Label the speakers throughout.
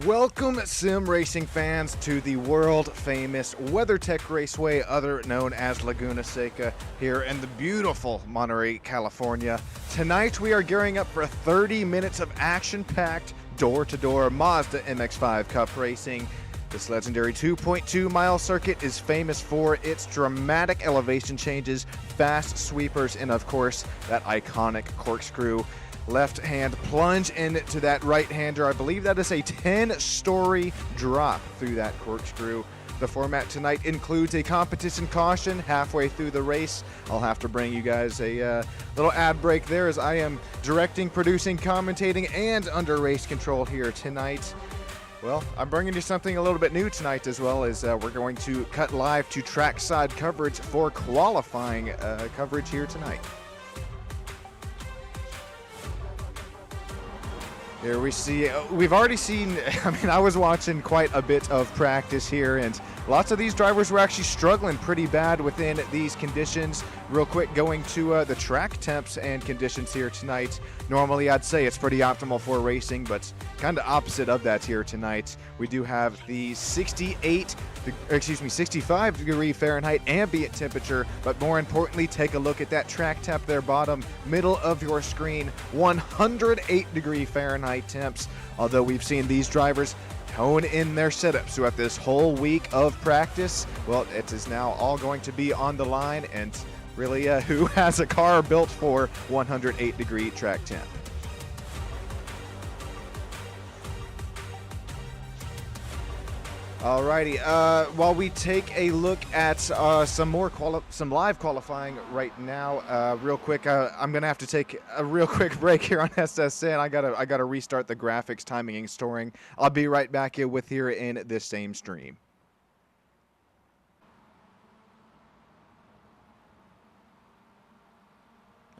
Speaker 1: Welcome, sim racing fans, to the world-famous WeatherTech Raceway, other known as Laguna Seca, here in the beautiful Monterey, California. Tonight, we are gearing up for 30 minutes of action-packed, door-to-door Mazda MX-5 Cup racing. This legendary 2.2-mile circuit is famous for its dramatic elevation changes, fast sweepers, and of course, that iconic corkscrew left-hand plunge into that right-hander. I believe that is a 10-story drop through that corkscrew. The format tonight includes a competition caution halfway through the race. I'll have to bring you guys a little ad break there as I am directing, producing, commentating, and under race control here tonight. Well, I'm bringing you something a little bit new tonight, as well as we're going to cut live to trackside coverage for qualifying coverage here tonight. Here we see, we've already seen, I was watching quite a bit of practice here, and lots of these drivers were actually struggling pretty bad within these conditions. Real quick, going to the track temps and conditions here tonight. Normally, I'd say it's pretty optimal for racing, but kind of opposite of that here tonight. We do have the 65 degree Fahrenheit ambient temperature, but more importantly, take a look at that track temp there, bottom middle of your screen, 108 degree Fahrenheit temps. Although we've seen these drivers hone in their setups throughout this whole week of practice, well, it is now all going to be on the line, and really, who has a car built for 108 degree track temp? Alrighty, while we take a look at some live qualifying right now, real quick, I'm gonna have to take a real quick break here on SSN. I gotta restart the graphics, timing, and storing. I'll be right back here in this same stream.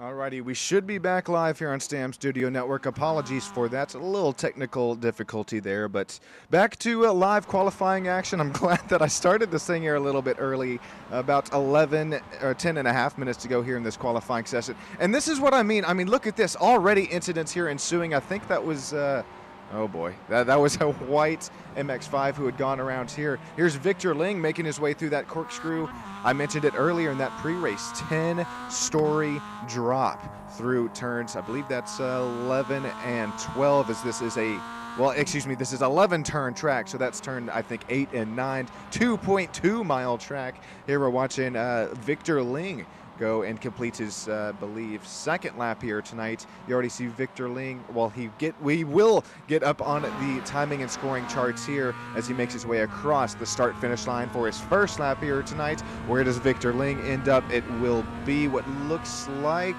Speaker 1: Alrighty, we should be back live here on STAM Studio Network. Apologies for that, a little technical difficulty there, but back to live qualifying action. I'm glad that I started this thing here a little bit early, about 11 or 10 and a half minutes to go here in this qualifying session. And this is what I mean. Look at this, already incidents here ensuing. I think that was, oh boy, that was a white MX-5 who had gone around here. Here's Victor Ling making his way through that corkscrew. I mentioned it earlier in that pre-race, 10-story drop through turns. I believe that's 11 and 12, as this is this is 11-turn track, so that's turn, I think, 8 and 9, 2.2-mile track. Here we're watching Victor Ling go and complete his, believe, second lap here tonight. You already see Victor Ling. Well, we will get up on the timing and scoring charts here as he makes his way across the start-finish line for his first lap here tonight. Where does Victor Ling end up? It will be what looks like...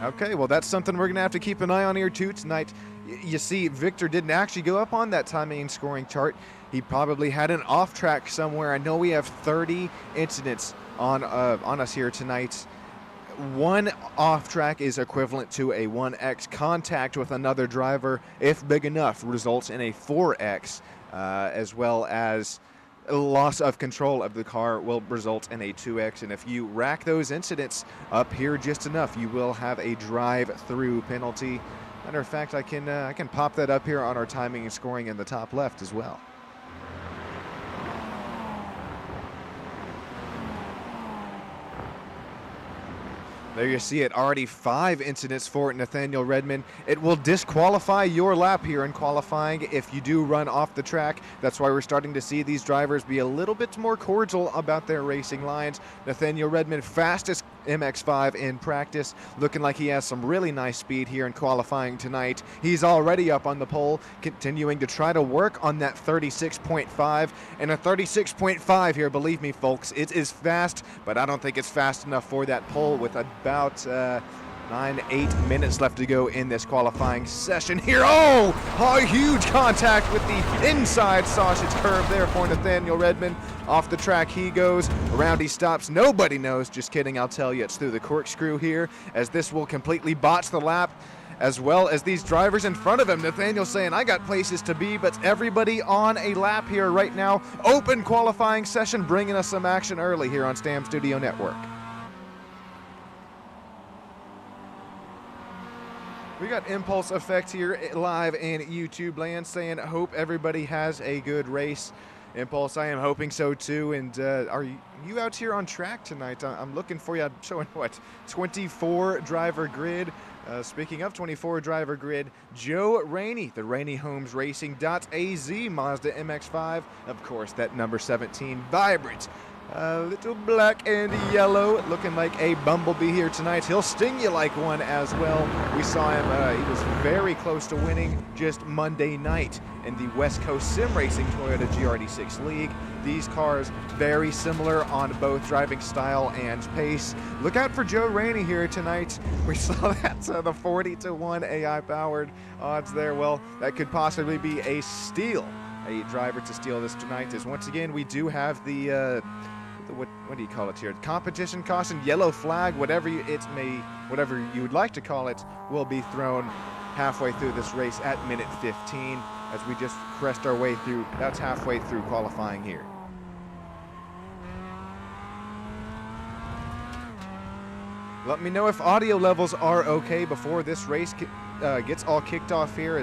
Speaker 1: Okay, well, that's something we're going to have to keep an eye on here, too, tonight. You see, Victor didn't actually go up on that timing and scoring chart. He probably had an off track somewhere. I know we have 30 incidents on us here tonight. One off track is equivalent to a 1x contact with another driver, if big enough, results in a 4x, as well as loss of control of the car will result in a 2x. And if you rack those incidents up here just enough, you will have a drive-through penalty. Matter of fact, I can pop that up here on our timing and scoring in the top left as well. There you see it, already 5 incidents for Nathaniel Redmond. It will disqualify your lap here in qualifying if you do run off the track. That's why we're starting to see these drivers be a little bit more cordial about their racing lines. Nathaniel Redmond, fastest MX-5 in practice, looking like he has some really nice speed here in qualifying tonight. He's already up on the pole, continuing to try to work on that 36.5, and a 36.5 here, believe me folks, it is fast, but I don't think it's fast enough for that pole with about 9-8 minutes left to go in this qualifying session here. Oh, huge contact with the inside sausage curve there for Nathaniel Redmond. Off the track he goes, around he stops, nobody knows, just kidding, I'll tell you, it's through the corkscrew here, as this will completely botch the lap, as well as these drivers in front of him. Nathaniel saying, I got places to be, but everybody on a lap here right now. Open qualifying session, bringing us some action early here on STAM Studio Network. We got Impulse Effect here live in YouTube land saying, hope everybody has a good race. Impulse, I am hoping so too. And are you out here on track tonight? I'm looking for you. I'm showing what? 24 driver grid. Speaking of 24 driver grid, Joe Rainey, the Rainey Homes Racing.az Mazda MX-5. Of course, that number 17 vibrant. Little black and yellow, looking like a bumblebee here tonight. He'll sting you like one as well. We saw him, he was very close to winning just Monday night in the West Coast Sim Racing Toyota GRD6 League. These cars very similar on both driving style and pace. Look out for Joe Rainey here tonight. We saw that the 40-1 AI-powered odds there. Well, that could possibly be a steal. A driver to steal this tonight, as once again we do have the what do you call it here? Competition caution, yellow flag, whatever you would like to call it, will be thrown halfway through this race at minute 15 as we just pressed our way through. That's halfway through qualifying here. Let me know if audio levels are okay before this race gets all kicked off here.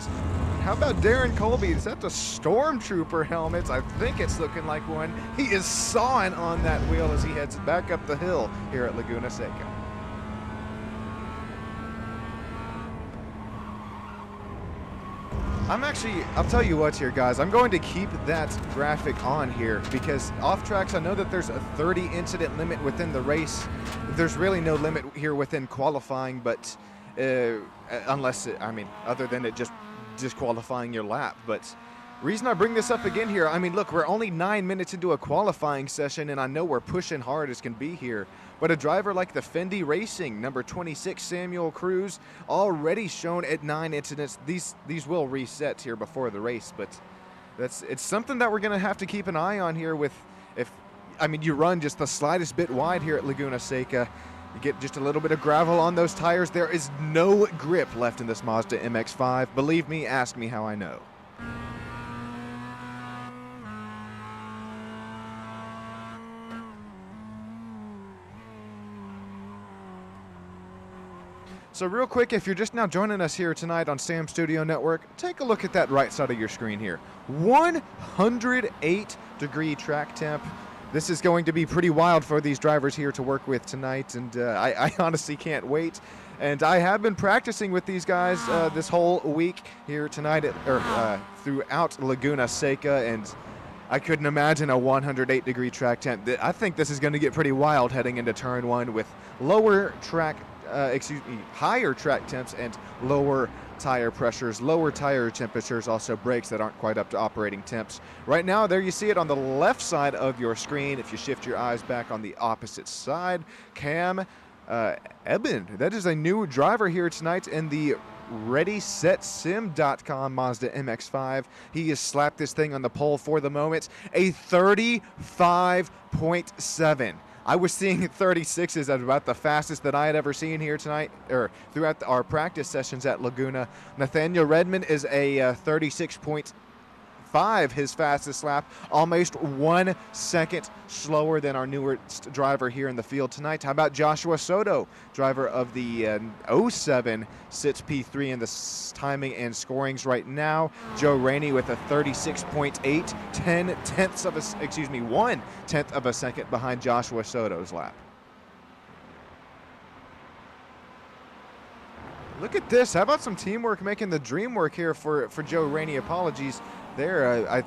Speaker 1: How about Darren Colby? Is that the Stormtrooper helmets? I think it's looking like one. He is sawing on that wheel as he heads back up the hill here at Laguna Seca. I'll tell you what here, guys. I'm going to keep that graphic on here because off tracks, I know that there's a 30 incident limit within the race. There's really no limit here within qualifying, but unless, other than it just disqualifying your lap. But reason I bring this up again here, look, we're only 9 minutes into a qualifying session, and I know we're pushing hard as can be here, but a driver like the Fendi Racing, number 26, Samuel Cruz, already shown at 9 incidents. These will reset here before the race, but it's something that we're going to have to keep an eye on here with, you run just the slightest bit wide here at Laguna Seca. You get just a little bit of gravel on those tires. There is no grip left in this Mazda MX-5. Believe me, ask me how I know. So real quick, if you're just now joining us here tonight on Sam Studio Network, take a look at that right side of your screen here. 108-degree track temp. This is going to be pretty wild for these drivers here to work with tonight, and I honestly can't wait. And I have been practicing with these guys this whole week here tonight, throughout Laguna Seca, and I couldn't imagine a 108-degree track temp. I think this is going to get pretty wild heading into turn one with higher track temps and lower tire pressures, lower tire temperatures, also brakes that aren't quite up to operating temps. Right now, there you see it on the left side of your screen. If you shift your eyes back on the opposite side, Cam Eben, that is a new driver here tonight in the ReadySetSim.com Mazda MX-5. He has slapped this thing on the pole for the moment, a 35.7. I was seeing 36s at about the fastest that I had ever seen here tonight, or throughout our practice sessions at Laguna. Nathaniel Redmond is a 36.5, his fastest lap, almost 1 second slower than our newest driver here in the field tonight. How about Joshua Soto, driver of the 07, sits P3 in the timing and scorings right now. Joe Rainey with a 36.8, 1 tenth of a second behind Joshua Soto's lap. Look at this. How about some teamwork making the dream work here for Joe Rainey? Apologies there. I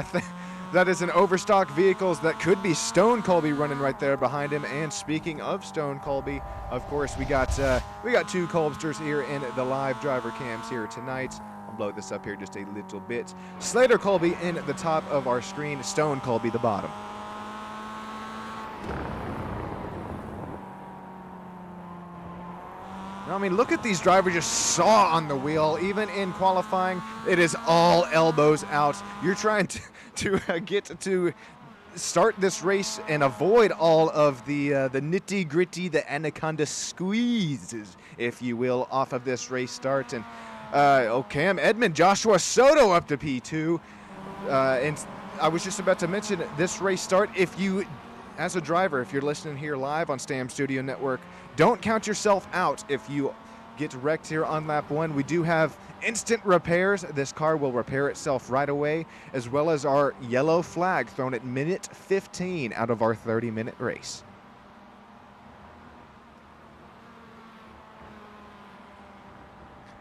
Speaker 1: think that is an overstock vehicles that could be Stone Colby running right there behind him. And speaking of Stone Colby, of course, we got two Colbsters here in the live driver cams here tonight. I'll blow this up here just a little bit. Slater Colby in the top of our screen, Stone Colby the bottom. Look at these drivers just saw on the wheel. Even in qualifying, it is all elbows out. You're trying to get to start this race and avoid all of the nitty-gritty, the anaconda squeezes, if you will, off of this race start. And Cam Edmond, Joshua Soto up to P2. And I was just about to mention this race start. As a driver, if you're listening here live on Stam Studio Network, don't count yourself out if you get wrecked here on lap 1. We do have instant repairs. This car will repair itself right away, as well as our yellow flag thrown at minute 15 out of our 30-minute race.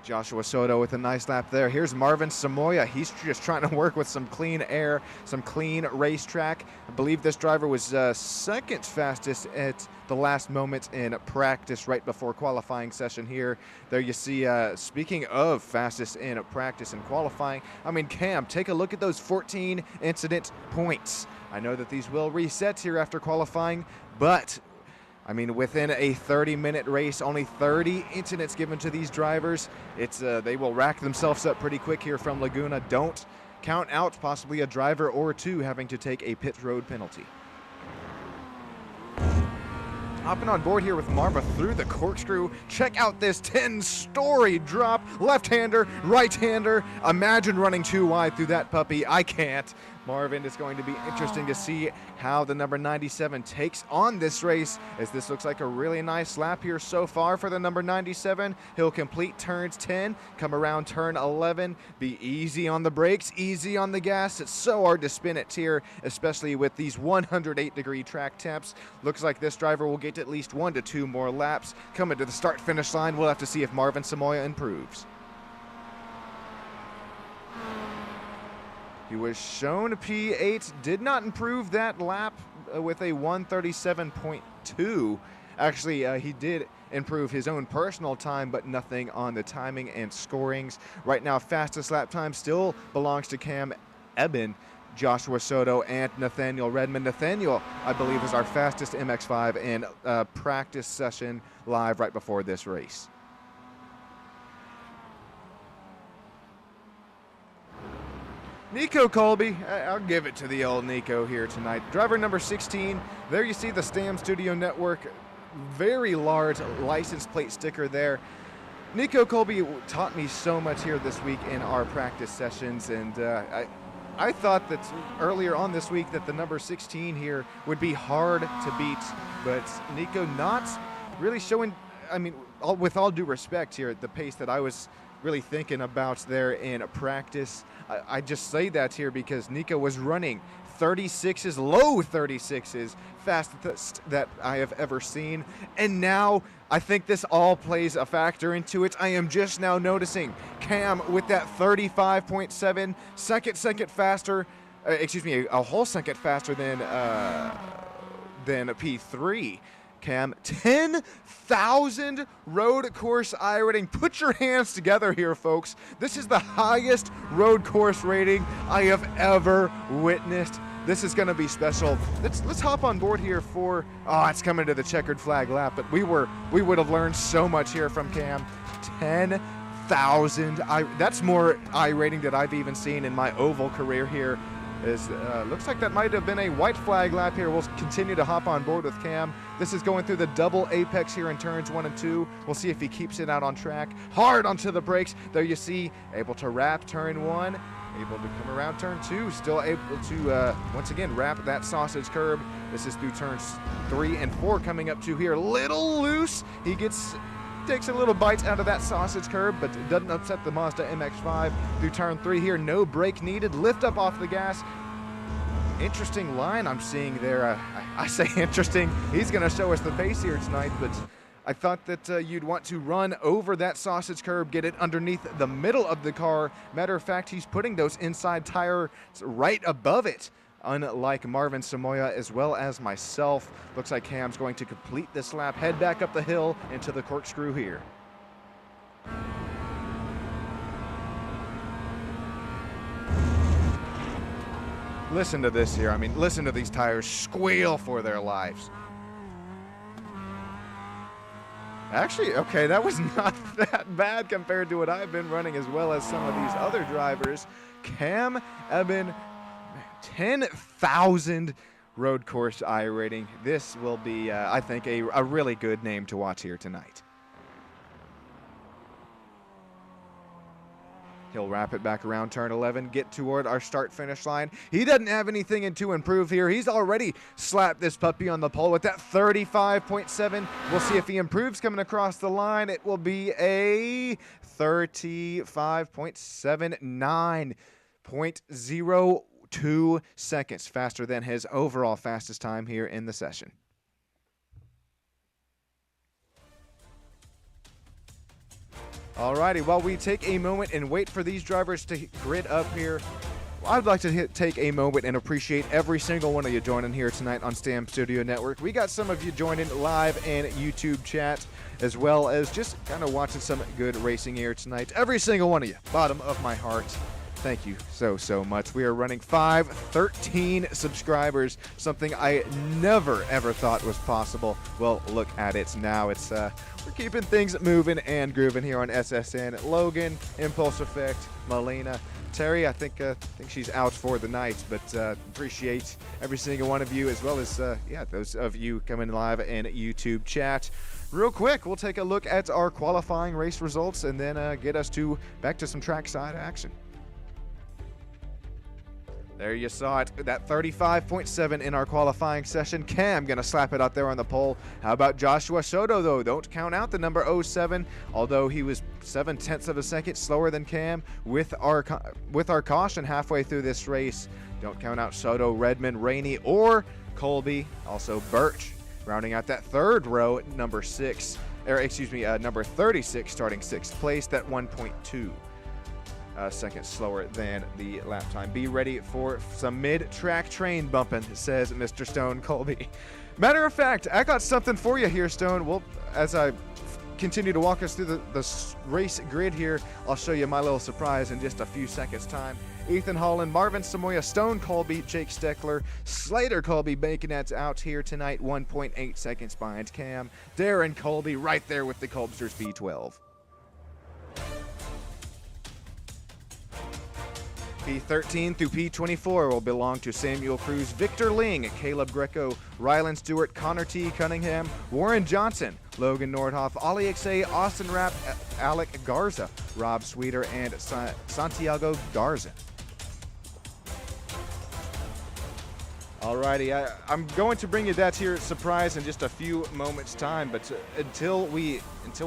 Speaker 1: Joshua Soto with a nice lap there. Here's Marvin Samoya. He's just trying to work with some clean air, some clean racetrack. I believe this driver was second fastest at the last moment in practice right before qualifying session here. There you see, speaking of fastest in practice and qualifying, I mean, Cam, take a look at those 14 incident points. I know that these will reset here after qualifying, but I mean, within a 30-minute race, only 30 incidents given to these drivers. It's they will rack themselves up pretty quick here from Laguna. Don't count out possibly a driver or two having to take a pit road penalty. Hopping on board here with Marva through the corkscrew. Check out this 10-story drop. Left-hander, right-hander. Imagine running too wide through that puppy. I can't. Marvin, it's going to be interesting to see how the number 97 takes on this race, as this looks like a really nice lap here so far for the number 97. He'll complete turns 10, come around turn 11, be easy on the brakes, easy on the gas. It's so hard to spin it here, especially with these 108-degree track temps. Looks like this driver will get at least 1 to 2 more laps. Coming to the start-finish line, we'll have to see if Marvin Samoya improves. He was shown P8, did not improve that lap with a 137.2. Actually, he did improve his own personal time, but nothing on the timing and scorings. Right now, fastest lap time still belongs to Cam Eben, Joshua Soto, and Nathaniel Redmond. Nathaniel, I believe, is our fastest MX-5 in practice session live right before this race. Nico Colby, I'll give it to the old Nico here tonight. Driver number 16, there you see the Stam Studio Network, very large license plate sticker there. Nico Colby taught me so much here this week in our practice sessions, and I thought that earlier on this week that the number 16 here would be hard to beat, but Nico not really showing, I mean, with all due respect here, the pace that I was really thinking about there in practice. I just say that here because Nico was running 36s, low 36s, fastest that I have ever seen. And now I think this all plays a factor into it. I am just now noticing Cam with that 35.7, second faster, a whole second faster than a P3. Cam, 10,000 road course iRating. Put your hands together here, folks. This is the highest road course rating I have ever witnessed. This is going to be special. Let's hop on board here for, it's coming to the checkered flag lap, but we would have learned so much here from Cam. 10,000. That's more iRating that I've even seen in my oval career here. Looks like that might have been a white flag lap here. We'll continue to hop on board with Cam. This is going through the double apex here in turns 1 and 2. We'll see if he keeps it out on track. Hard onto the brakes. There you see, able to wrap turn 1, able to come around turn 2, still able to once again wrap that sausage curb. This is through turns 3 and 4 coming up to here. Little loose. He takes a little bite out of that sausage curb, but it doesn't upset the Mazda MX-5 through turn 3 here. No brake needed. Lift up off the gas. Interesting line I'm seeing there. I say interesting. He's going to show us the pace here tonight, but I thought that you'd want to run over that sausage curb, get it underneath the middle of the car. Matter of fact, he's putting those inside tires right above it. Unlike Marvin Samoya as well as myself. Looks like Cam's going to complete this lap, head back up the hill into the corkscrew here. Listen to this here. I mean, listen to these tires squeal for their lives. Actually, okay, that was not that bad compared to what I've been running as well as some of these other drivers. Cam Eben, 10,000 road course iRating. This will be, I think, a really good name to watch here tonight. He'll wrap it back around turn 11, get toward our start-finish line. He doesn't have anything to improve here. He's already slapped this puppy on the pole with that 35.7. We'll see if he improves coming across the line. It will be a 35.79. 0.02 seconds faster than his overall fastest time here in the session. Alrighty, while we take a moment and wait for these drivers to grid up here, I'd like to take a moment and appreciate every single one of you joining here tonight on STAM Studio Network. We got some of you joining live and YouTube chat, as well as just kind of watching some good racing here tonight. Every single one of you, bottom of my heart, thank you so much. We are running 513 subscribers, something I never ever thought was possible. Well, look at it now. It's we're keeping things moving and grooving here on SSN. Logan, Impulse Effect, Melina, Terry, I think she's out for the night, but appreciate every single one of you, as well as those of you coming live in YouTube chat. Real quick, we'll take a look at our qualifying race results and then get us back to some trackside action. There you saw it, that 35.7 in our qualifying session. Cam gonna slap it out there on the pole. How about Joshua Soto though? Don't count out the number 07, although he was 0.7 of a second slower than Cam with our caution halfway through this race. Don't count out Soto, Redmond, Rainey, or Colby. Also Birch, rounding out that third row, number 36, starting 6th place, that 1.2. Seconds slower than the lap time. Be ready for some mid-track train bumping, says Mr. Stone Colby. Matter of fact, I got something for you here, Stone. Well, as I continue to walk us through the race grid here, I'll show you my little surprise in just a few seconds' time. Ethan Holland, Marvin Samoya, Stone Colby, Jake Steckler, Slater Colby making that out here tonight, 1.8 seconds behind Cam. Darren Colby right there with the Colbsters B12. P13 through P24 will belong to Samuel Cruz, Victor Ling, Caleb Greco, Rylan Stewart, Connor T. Cunningham, Warren Johnson, Logan Nordhoff, Ollie Xe, Austin Rapp, Alec Garza, Rob Sweeter, and Santiago Garza. Alrighty, I'm going to bring you that here surprise in just a few moments' time, but until we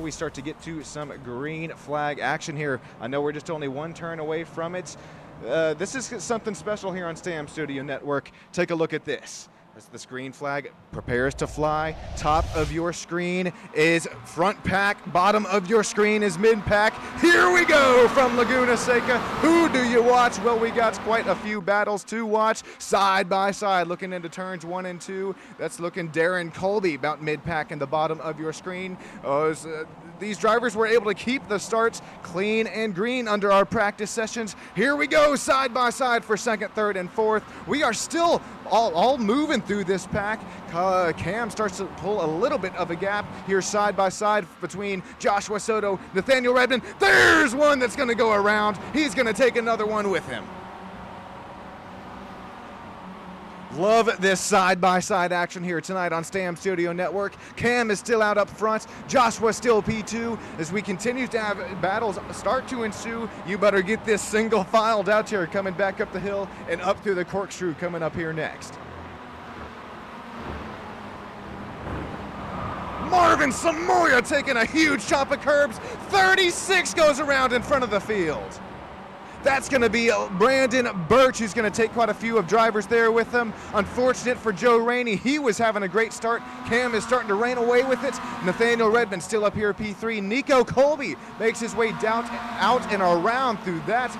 Speaker 1: start to get to some green flag action here, I know we're just only one turn away from it. This is something special here on STAM Studio Network. Take a look at this. As the green flag prepares to fly, top of your screen is front pack, bottom of your screen is mid pack. Here we go from Laguna Seca. Who do you watch? Well, we got quite a few battles to watch side by side, looking into turns 1 and 2. That's looking Darren Colby about mid pack in the bottom of your screen. These drivers were able to keep the starts clean and green under our practice sessions. Here we go, side by side for second, third, and fourth. We are still all moving through this pack. Cam starts to pull a little bit of a gap here side by side between Joshua Soto, Nathaniel Redmond. There's one that's going to go around. He's going to take another one with him. Love this side-by-side action here tonight on STAM Studio Network. Cam is still out up front. Joshua still P2. As we continue to have battles start to ensue, you better get this single filed out here coming back up the hill and up through the corkscrew coming up here next. Marvin Samoya taking a huge chop of curbs. 36 goes around in front of the field. That's going to be Brandon Birch, who's going to take quite a few of drivers there with him. Unfortunate for Joe Rainey. He was having a great start. Cam is starting to rain away with it. Nathaniel Redmond still up here P3. Nico Colby makes his way down, out and around through that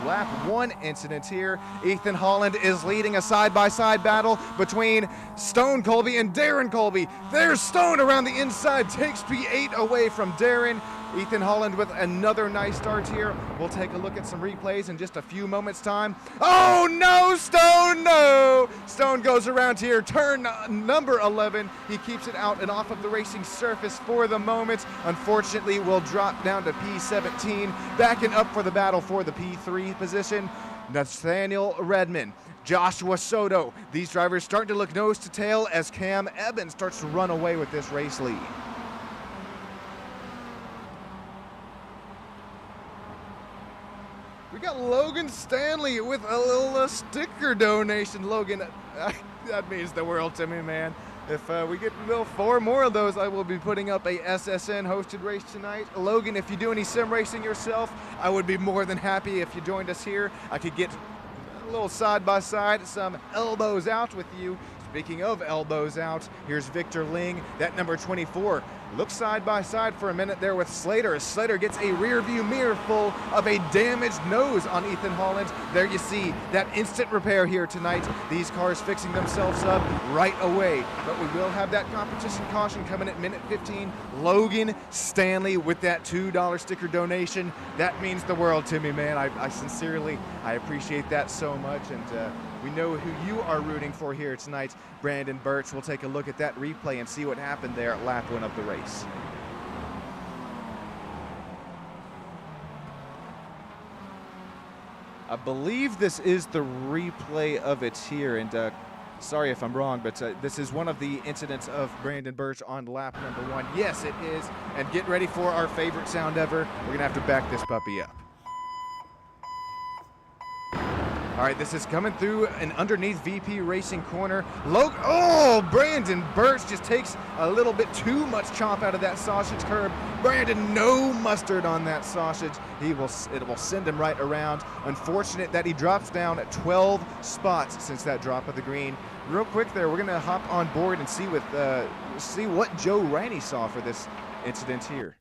Speaker 1: lap 1 incident here. Ethan Holland is leading a side-by-side battle between Stone Colby and Darren Colby. There's Stone around the inside, takes P8 away from Darren. Ethan Holland with another nice start here. We'll take a look at some replays in just a few moments' time. Oh no, Stone, no! Stone goes around here, turn number 11. He keeps it out and off of the racing surface for the moment. Unfortunately, will drop down to P17, backing up for the battle for the P3 position. Nathaniel Redmond, Joshua Soto. These drivers starting to look nose to tail as Cam Evans starts to run away with this race lead. Logan Stanley with a little sticker donation. Logan, that means the world to me, man. If we get 4 more of those, I will be putting up a SSN hosted race tonight. Logan, if you do any sim racing yourself, I would be more than happy if you joined us here. I could get a little side-by-side, some elbows out with you. Speaking of elbows out, here's Victor Ling, that number 24. Looks side by side for a minute there with Slater as Slater gets a rear view mirror full of a damaged nose on Ethan Holland. There you see that instant repair here tonight. These cars fixing themselves up right away. But we will have that competition caution coming at minute 15. Logan Stanley with that $2 sticker donation. That means the world to me, man. I sincerely appreciate that so much. And we know who you are rooting for here tonight, Brandon Birch. We'll take a look at that replay and see what happened there at lap 1 of the race. I believe this is the replay of it here, and sorry if I'm wrong, but this is one of the incidents of Brandon Birch on lap number 1. Yes, it is, and get ready for our favorite sound ever. We're gonna have to back this puppy up. All right, this is coming through an underneath VP Racing corner. Brandon Birch just takes a little bit too much chomp out of that sausage curb. Brandon, no mustard on that sausage. It will send him right around. Unfortunate that he drops down at 12 spots since that drop of the green. Real quick there, we're gonna hop on board and see what Joe Rainey saw for this incident here.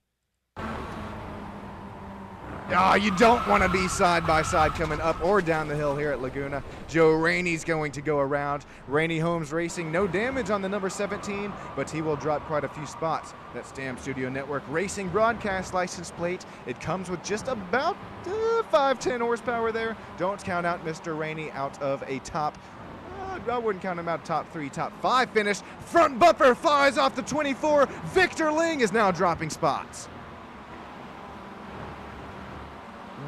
Speaker 1: You don't want to be side by side coming up or down the hill here at Laguna. Joe Rainey's going to go around. Rainey Homes Racing, no damage on the number 17, but he will drop quite a few spots. That Stam Studio Network Racing broadcast license plate. It comes with just about 510 horsepower there. Don't count out Mr. Rainey out of a top, I wouldn't count him out, top 3, top 5 finish. Front bumper flies off the 24. Victor Ling is now dropping spots.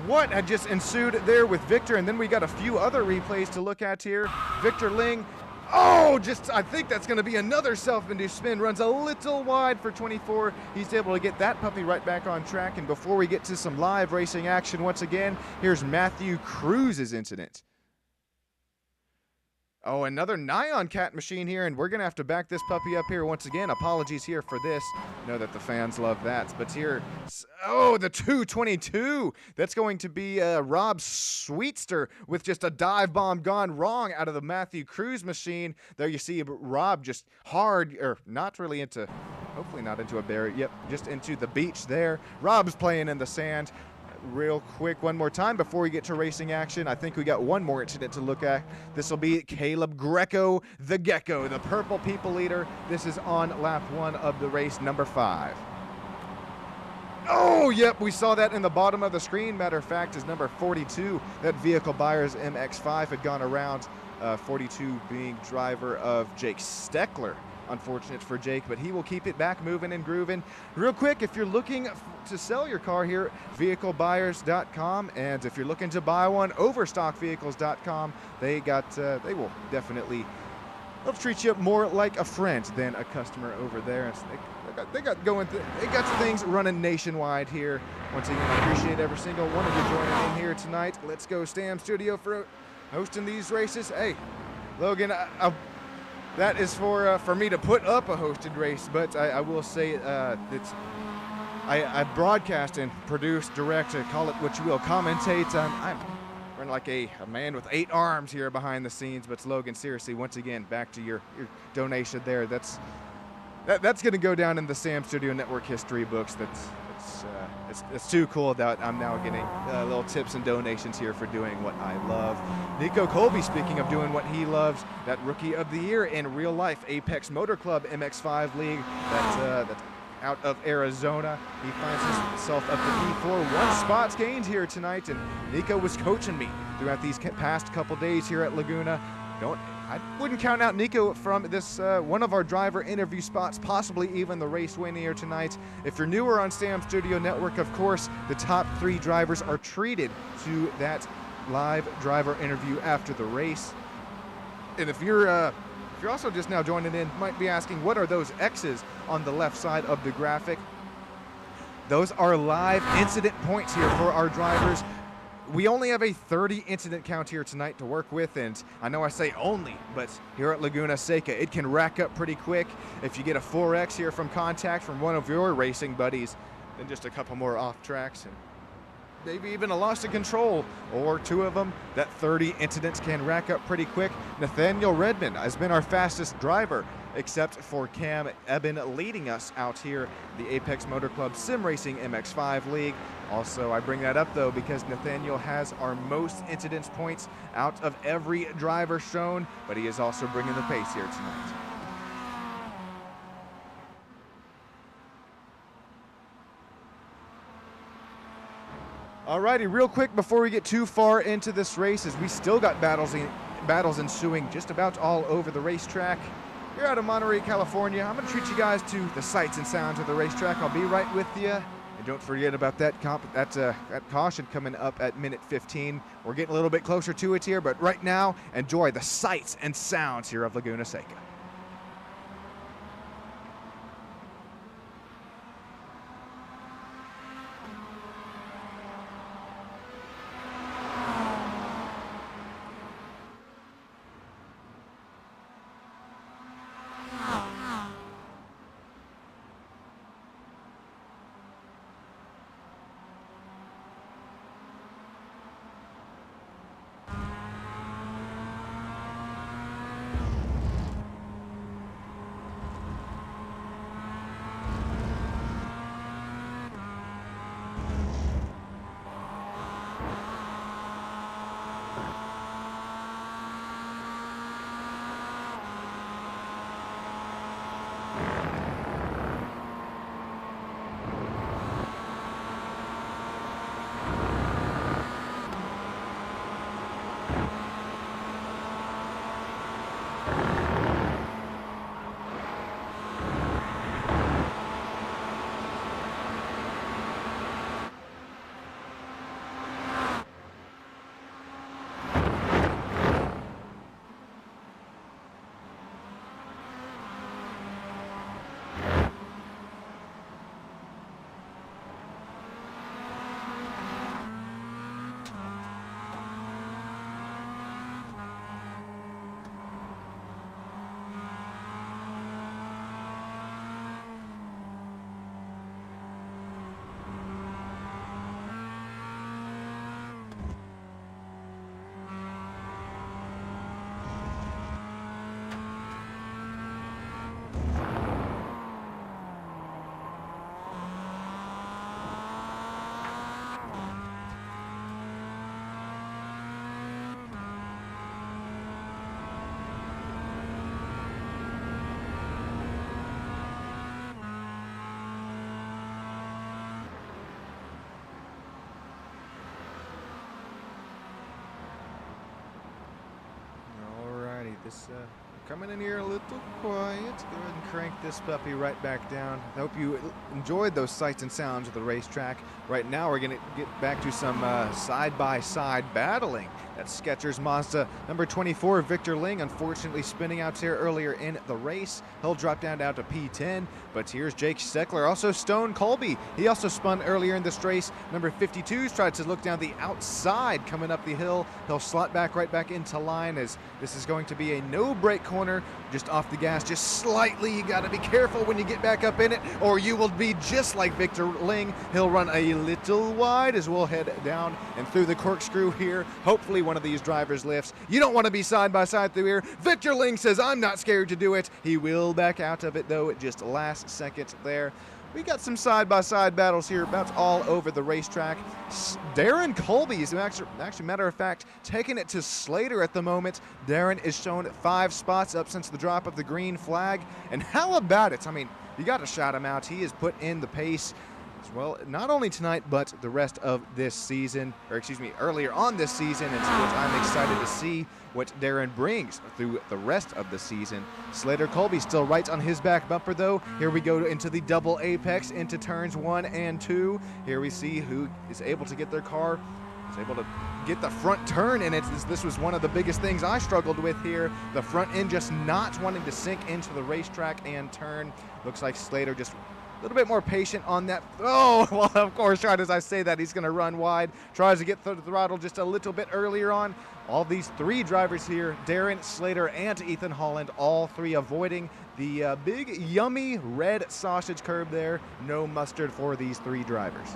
Speaker 1: What had just ensued there with Victor, and then we got a few other replays to look at here. Victor Ling, I think that's going to be another self-induced spin. Runs a little wide for 24. He's able to get that puppy right back on track. And before we get to some live racing action once again, here's Matthew Cruz's incident. Another Nyan Cat machine here, and we're going to have to back this puppy up here once again. Apologies here for this. Know that the fans love that. But here, the 222. That's going to be Rob Sweetster with just a dive bomb gone wrong out of the Matthew Cruz machine. There you see Rob just hopefully not into a barrier. Yep, just into the beach there. Rob's playing in the sand. Real quick, one more time before we get to racing action. I think we got one more incident to look at. This will be Caleb Greco, the Gecko, the purple people leader. This is on lap 1 of the race, number 5. Yep, we saw that in the bottom of the screen. Matter of fact, is number 42. That Vehicle Buyers MX-5 had gone around, 42 being driver of Jake Steckler. Unfortunate for Jake, but he will keep it back moving and grooving. Real quick, if you're looking to sell your car here, vehiclebuyers.com, and if you're looking to buy one, overstockvehicles.com. They will definitely, they'll treat you more like a friend than a customer over there. They got things running nationwide here. Once again, I appreciate every single one of you joining in here tonight. Let's go Stam Studio for hosting these races. Hey, Logan, that is for me to put up a hosted race, but I will say I broadcast and produce, direct, call it what you will, commentate. I'm running like a man with 8 arms here behind the scenes. But Logan, seriously, once again, back to your donation there. That's going to go down in the Stam Studio Network history books. It's too cool that I'm now getting little tips and donations here for doing what I love. Nico Colby, speaking of doing what he loves, that Rookie of the Year in real life Apex Motor Club MX-5 League that's out of Arizona. He finds himself up to P4, 1 spots gained here tonight, and Nico was coaching me throughout these past couple days here at Laguna. I wouldn't count out Nico from this one of our driver interview spots, possibly even the race win here tonight. If you're newer on Stam Studio Network, of course, the top 3 drivers are treated to that live driver interview after the race. And if you're also just now joining in, might be asking, what are those X's on the left side of the graphic? Those are live incident points here for our drivers. we only have a 30 incident count here tonight to work with, and I know I say only, but here at Laguna Seca, it can rack up pretty quick. If you get a 4X here from contact from one of your racing buddies, then just a couple more off tracks, and maybe even a loss of control, or two of them, that 30 incidents can rack up pretty quick. Nathaniel Redmond has been our fastest driver, except for Cam Eben leading us out here, the Apex Motor Club Sim Racing MX-5 League. Also, I bring that up though because Nathaniel has our most incidence points out of every driver shown, but he is also bringing the pace here tonight. Alrighty, real quick before we get too far into this race, as we still got battles ensuing just about all over the racetrack. Here out of Monterey, California, I'm going to treat you guys to the sights and sounds of the racetrack. I'll be right with you. And don't forget about that caution coming up at minute 15. We're getting a little bit closer to it here, but right now, enjoy the sights and sounds here of Laguna Seca. Coming in here a little quiet. Go ahead and crank this puppy right back down. I hope you enjoyed those sights and sounds of the racetrack. Right now we're going to get back to some side-by-side battling. That's Skechers Mazda number 24, Victor Ling, unfortunately spinning out here earlier in the race. He'll drop down to P10, but here's Jake Steckler, also Stone Colby. He also spun earlier in this race. Number 52's tried to look down the outside coming up the hill. He'll slot back right back into line as this is going to be a no-brake corner, just off the gas, just slightly. You got to be careful when you get back up in it, or you will be just like Victor Ling. He'll run a little wide as we'll head down and through the corkscrew here. Hopefully one of these drivers lifts. You don't want to be side by side through here. Victor Ling says, I'm not scared to do it. He will back out of it though at just last second there. We got some side-by-side battles here, about all over the racetrack. Darren Colby is actually, matter of fact, taking it to Slater at the moment. Darren is shown 5 spots up since the drop of the green flag. And how about it? I mean, you got to shout him out. He has put in the pace as well, not only tonight, but the rest of this season, or excuse me, earlier on this season, and I'm excited to see what Darren brings through the rest of the season. Slater Colby still right on his back bumper though. Here we go into the double apex into turns 1 and 2. Here we see who is able to get their car, is able to get the front turn, and this was one of the biggest things I struggled with here. The front end just not wanting to sink into the racetrack and turn. Looks like Slater just A little bit more patient on that. Oh, well, of course, right as I say that, he's going to run wide. Tries to get the throttle just a little bit earlier on. All these three drivers here, Darren, Slater, and Ethan Holland, all three avoiding the big, yummy red sausage curb there. No mustard for these three drivers.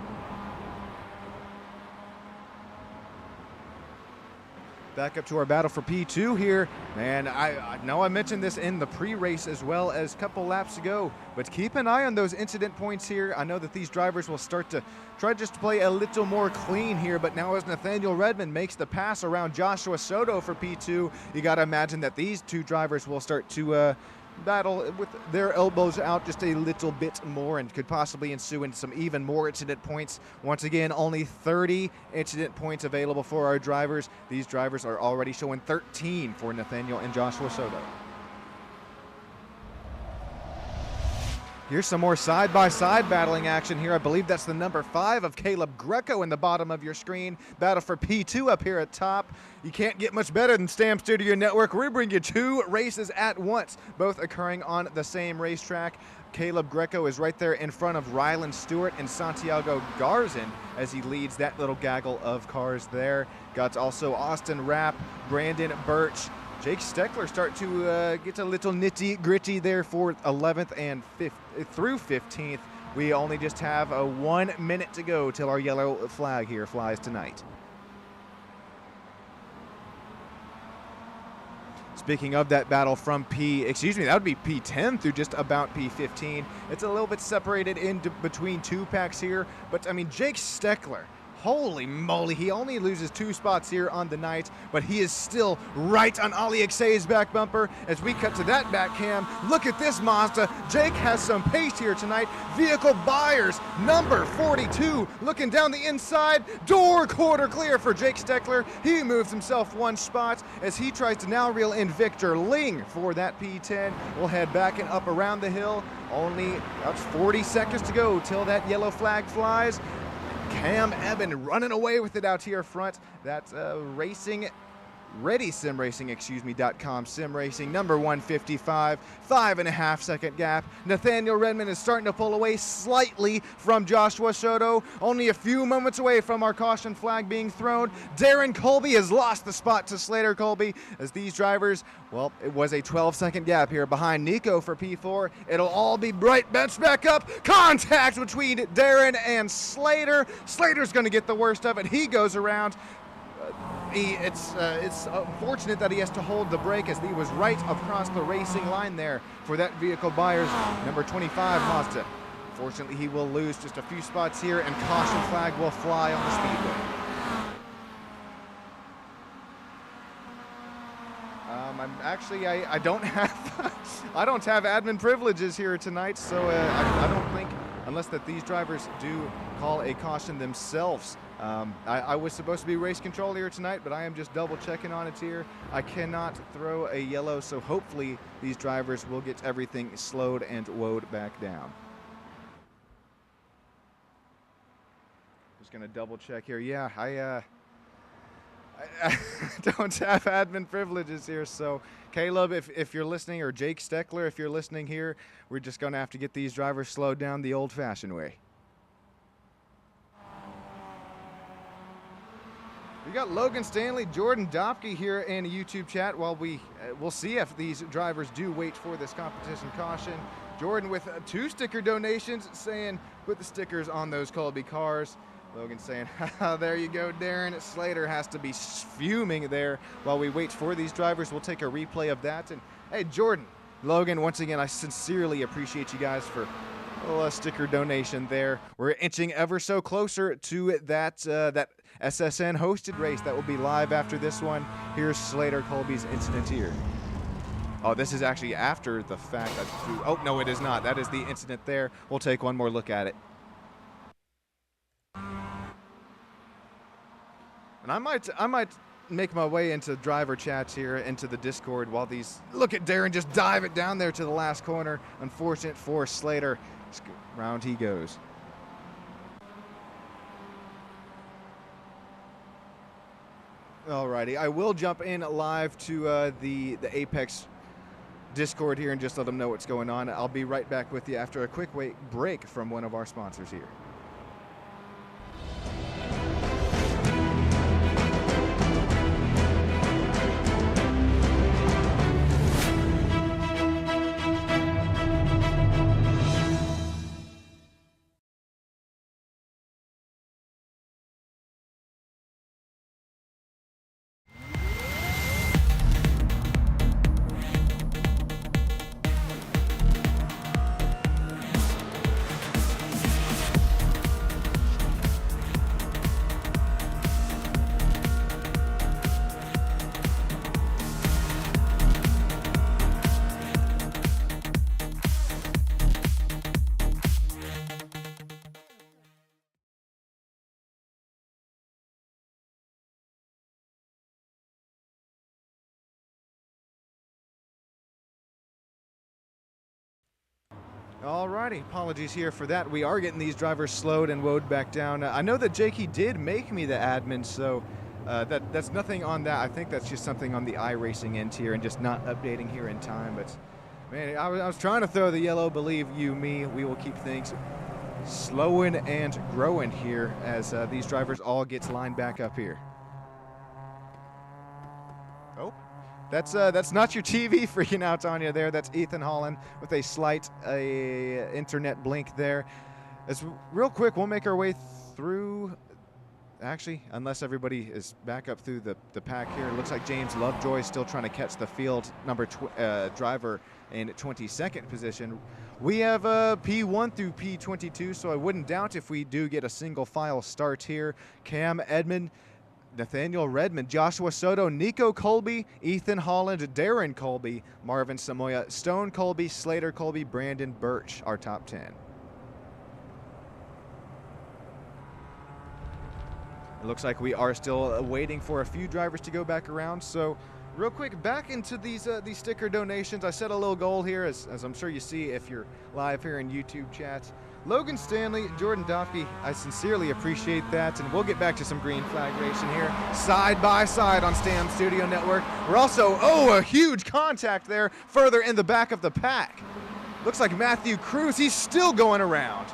Speaker 1: Back up to our battle for P2 here. And I know I mentioned this in the pre-race as well as a couple laps ago, but keep an eye on those incident points here. I know that these drivers will start to try just to play a little more clean here, but now as Nathaniel Redmond makes the pass around Joshua Soto for P2, you got to imagine that these two drivers will start to battle with their elbows out just a little bit more and could possibly ensue in some even more incident points. Once again, only 30 incident points available for our drivers. These drivers are already showing 13 for Nathaniel and Joshua Soto. Here's some more side-by-side battling action here. I believe that's the number 5 of Caleb Greco in the bottom of your screen. Battle for P2 up here at top. You can't get much better than Stam Studio Network. We bring you two races at once, both occurring on the same racetrack. Caleb Greco is right there in front of Rylan Stewart and Santiago Garzin as he leads that little gaggle of cars there. Got also Austin Rapp, Brandon Birch, Jake Steckler start to get a little nitty-gritty there for 11th and through 15th. We only just have 1 minute to go till our yellow flag here flies tonight. Speaking of that battle from that would be P10 through just about P15. It's a little bit separated in between two packs here, but I mean, Jake Steckler, holy moly, he only loses 2 spots here on the night, but he is still right on Ali Xay's back bumper. As we cut to that back cam, look at this Mazda. Jake has some pace here tonight. Vehicle buyers, number 42, looking down the inside, door quarter clear for Jake Steckler. He moves himself 1 spot as he tries to now reel in Victor Ling for that P10. We'll head back and up around the hill. Only about 40 seconds to go till that yellow flag flies. Cam Eben running away with it out here front. That's ReadySimRacing.com sim racing number 155, 5.5 second gap. Nathaniel Redmond is starting to pull away slightly from Joshua Soto, only a few moments away from our caution flag being thrown. Darren Colby has lost the spot to Slater Colby as these drivers, well, it was a 12-second gap here behind Nico for P4. It'll all be bright bench back up. Contact between Darren and Slater. Slater's going to get the worst of it. He goes around. It's unfortunate that he has to hold the brake as he was right across the racing line there for that vehicle buyer's number 25 Mazda. Fortunately, he will lose just a few spots here, and caution flag will fly on the speedway. I don't have admin privileges here tonight, so I don't think, unless that these drivers do call a caution themselves. I was supposed to be race control here tonight, but I am just double checking on it here. I cannot throw a yellow, so hopefully these drivers will get everything slowed and woed back down. Just gonna double check here. Yeah, I don't have admin privileges here, so Caleb, if you're listening, or Jake Steckler, if you're listening here, we're just gonna have to get these drivers slowed down the old-fashioned way. We got Logan Stanley, Jordan Dopke here in YouTube chat while we'll see if these drivers do wait for this competition caution. Jordan with 2 sticker donations saying, put the stickers on those Colby cars. Logan saying, there you go, Darren. Slater has to be fuming there while we wait for these drivers. We'll take a replay of that. And hey, Jordan, Logan, once again, I sincerely appreciate you guys for a sticker donation there. We're inching ever so closer to that SSN hosted race that will be live after this one. Here's Slater Colby's incident here. Oh, this is actually after the fact that, oh no, it is not. That is the incident there. We'll take one more look at it. And I might make my way into driver chats here, into the Discord while these, look at Darren just dive it down there to the last corner. Unfortunate for Slater. Round he goes. Alrighty, I will jump in live to the Apex Discord here and just let them know what's going on. I'll be right back with you after a quick break from one of our sponsors here. Alrighty, apologies here for that. We are getting these drivers slowed and woed back down. I know that Jakey did make me the admin, so that's nothing on that. I think that's just something on the iRacing end here and just not updating here in time. But man, I was trying to throw the yellow, believe you me. We will keep things slowing and growing here as these drivers all get lined back up here. Oh. That's not your TV freaking out on you there. That's Ethan Holland with a slight internet blink there. As real quick, we'll make our way through. Actually, unless everybody is back up through the pack here, it looks like James Lovejoy is still trying to catch the field driver in 22nd position. We have P1 through P22, so I wouldn't doubt if we do get a single file start here. Cam Edmond, Nathaniel Redmond, Joshua Soto, Nico Colby, Ethan Holland, Darren Colby, Marvin Samoya, Stone Colby, Slater Colby, Brandon Birch, our top 10. It looks like we are still waiting for a few drivers to go back around. So real quick, back into these sticker donations. I set a little goal here, as I'm sure you see if you're live here in YouTube chat. Logan Stanley, Jordan Doffke, I sincerely appreciate that, and we'll get back to some green flag racing here, side by side on Stam Studio Network. We're also, a huge contact there, further in the back of the pack. Looks like Matthew Cruz, he's still going around.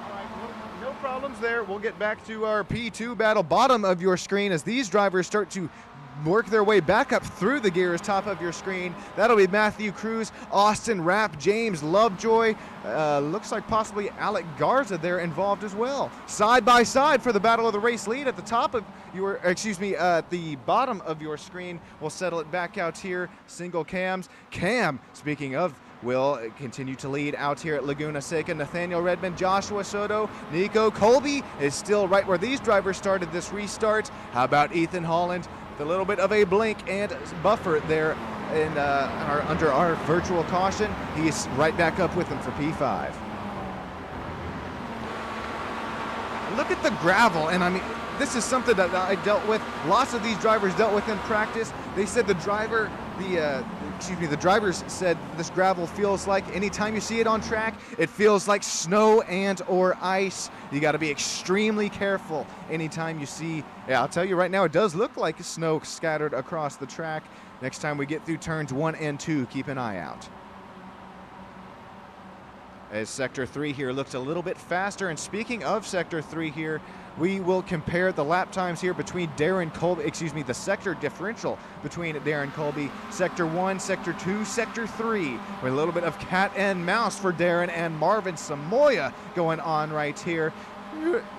Speaker 1: All right, well, no problems there. We'll get back to our P2 battle, bottom of your screen, as these drivers start to work their way back up through the gears, top of your screen. That'll be Matthew Cruz, Austin Rapp, James Lovejoy. Looks like possibly Alec Garza there involved as well. Side by side for the battle of the race lead at the top of your, at the bottom of your screen. We'll settle it back out here. Single cams. Cam, speaking of, will continue to lead out here at Laguna Seca. Nathaniel Redmond, Joshua Soto, Nico Colby is still right where these drivers started this restart. How about Ethan Holland? With a little bit of a blink and buffer there in, under our virtual caution. He's right back up with him for P5. Look at the gravel, and I mean, this is something that I dealt with. Lots of these drivers dealt with in practice. They said the drivers said this gravel feels like, anytime you see it on track, it feels like snow and or ice. You got to be extremely careful anytime you see, I'll tell you right now, it does look like snow scattered across the track. Next time we get through turns 1 and 2, keep an eye out. As Sector 3 here looks a little bit faster, and speaking of Sector 3 here, we will compare the lap times here between Darren Colby, the sector differential between Darren Colby, Sector 1, Sector 2, Sector 3, with a little bit of cat and mouse for Darren and Marvin Samoya going on right here.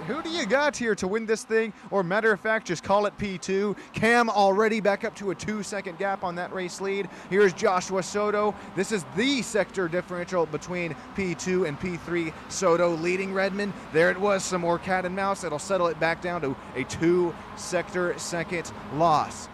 Speaker 1: Who do you got here to win this thing? Or matter of fact, just call it P2. Cam already back up to a 2-second gap on that race lead. Here's Joshua Soto. This is the sector differential between P2 and P3. Soto leading Redmond. There it was, some more cat and mouse. It'll settle it back down to a 2-sector second loss.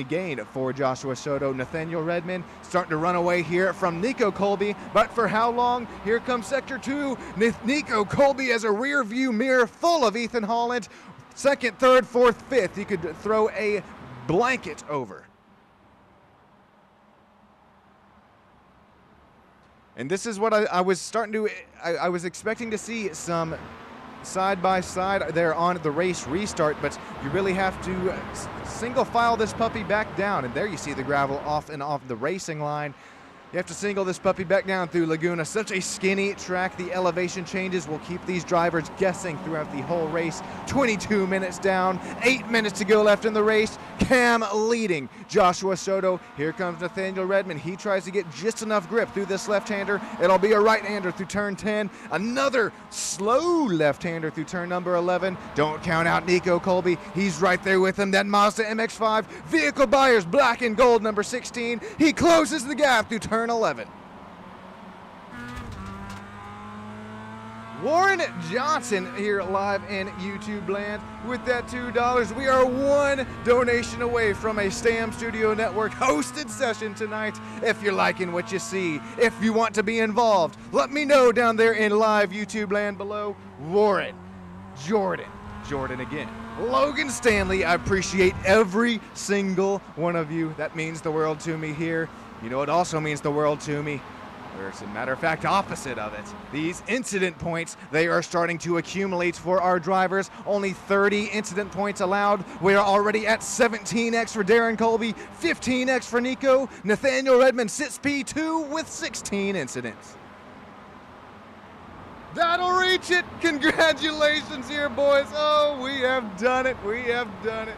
Speaker 1: Gain for Joshua Soto. Nathaniel Redmond starting to run away here from Nico Colby, but for how long? Here comes Sector 2. Nico Colby has a rear view mirror full of Ethan Holland. Second, third, fourth, fifth. You could throw a blanket over. And this is what I was starting to, I was expecting to see some side by side there on the race restart, but you really have to single file this puppy back down. And there you see the gravel off and off the racing line. You have to single this puppy back down through Laguna. Such a skinny track. The elevation changes will keep these drivers guessing throughout the whole race. 22 minutes down, 8 minutes to go left in the race. Cam leading Joshua Soto. Here comes Nathaniel Redmond. He tries to get just enough grip through this left-hander. It'll be a right-hander through turn 10. Another slow left-hander through turn number 11. Don't count out Nico Colby. He's right there with him. That Mazda MX-5. Vehicle buyers, black and gold, number 16. He closes the gap through turn 11. Warren Johnson here live in YouTube land with that $2. We are one donation away from a Stam Studio Network hosted session tonight. If you're liking what you see, if you want to be involved, let me know down there in live YouTube land below. Warren, Jordan again, Logan Stanley, I appreciate every single one of you. That means the world to me here. You know, it also means the world to me, or as a matter of fact, opposite of it. These incident points, they are starting to accumulate for our drivers. Only 30 incident points allowed. We are already at 17x for Darren Colby, 15x for Nico. Nathaniel Redmond sits P2 with 16 incidents. That'll reach it. Congratulations here, boys. Oh, we have done it. We have done it.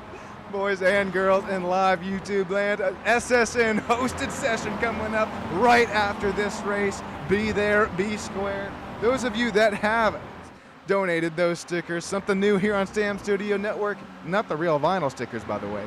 Speaker 1: Boys and girls in live YouTube land. SSN hosted session coming up right after this race. Be there, be square. Those of you that have donated those stickers, something new here on Stam Studio Network, not the real vinyl stickers, by the way.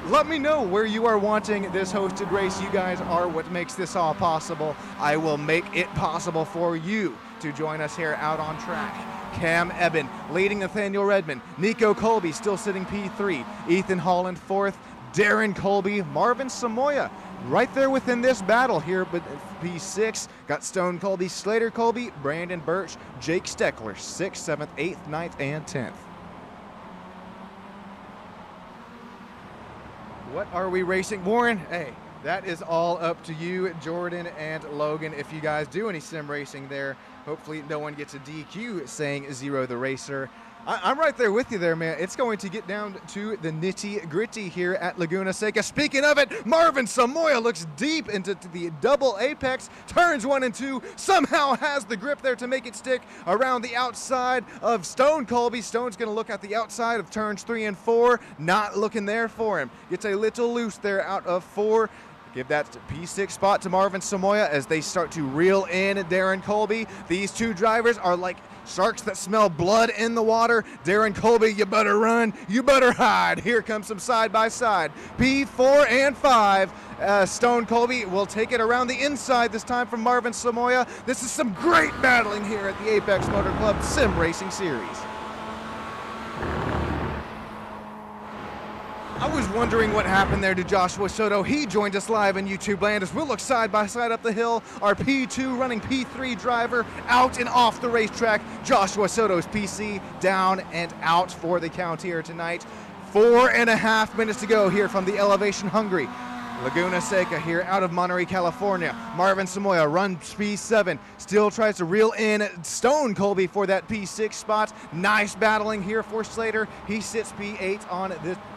Speaker 1: Let me know where you are wanting this hosted race. You guys are what makes this all possible. I will make it possible for you to join us here out on track. Cam Eben leading Nathaniel Redmond. Nico Colby still sitting P3. Ethan Holland fourth. Darren Colby, Marvin Samoya right there within this battle here, but P6 got Stone Colby, Slater Colby, Brandon Birch, Jake Steckler, 6th, 7th, 8th, 9th, and 10th. What are we racing? Warren, hey, that is all up to you, Jordan and Logan. If you guys do any sim racing there, hopefully no one gets a DQ saying Zero the Racer. I'm right there with you there, man. It's going to get down to the nitty-gritty here at Laguna Seca. Speaking of it, Marvin Samoya looks deep into the double apex, turns 1 and 2, somehow has the grip there to make it stick around the outside of Stone Colby. Stone's going to look at the outside of turns 3 and 4, not looking there for him. Gets a little loose there out of 4. Give that P6 spot to Marvin Samoya as they start to reel in Darren Colby. These two drivers are like sharks that smell blood in the water. Darren Colby, you better run, you better hide. Here comes some side by side. P4 and 5. Stone Colby will take it around the inside this time from Marvin Samoya. This is some great battling here at the Apex Motor Club Sim Racing Series. I was wondering what happened there to Joshua Soto. He joined us live in YouTube land as we'll look side by side up the hill. Our P2 running P3 driver out and off the racetrack. Joshua Soto's PC down and out for the count here tonight. 4.5 minutes to go here from the elevation hungry Laguna Seca here out of Monterey, California. Marvin Samoya runs P7, still tries to reel in Stone Colby for that P6 spot. Nice battling here for Slater. He sits P8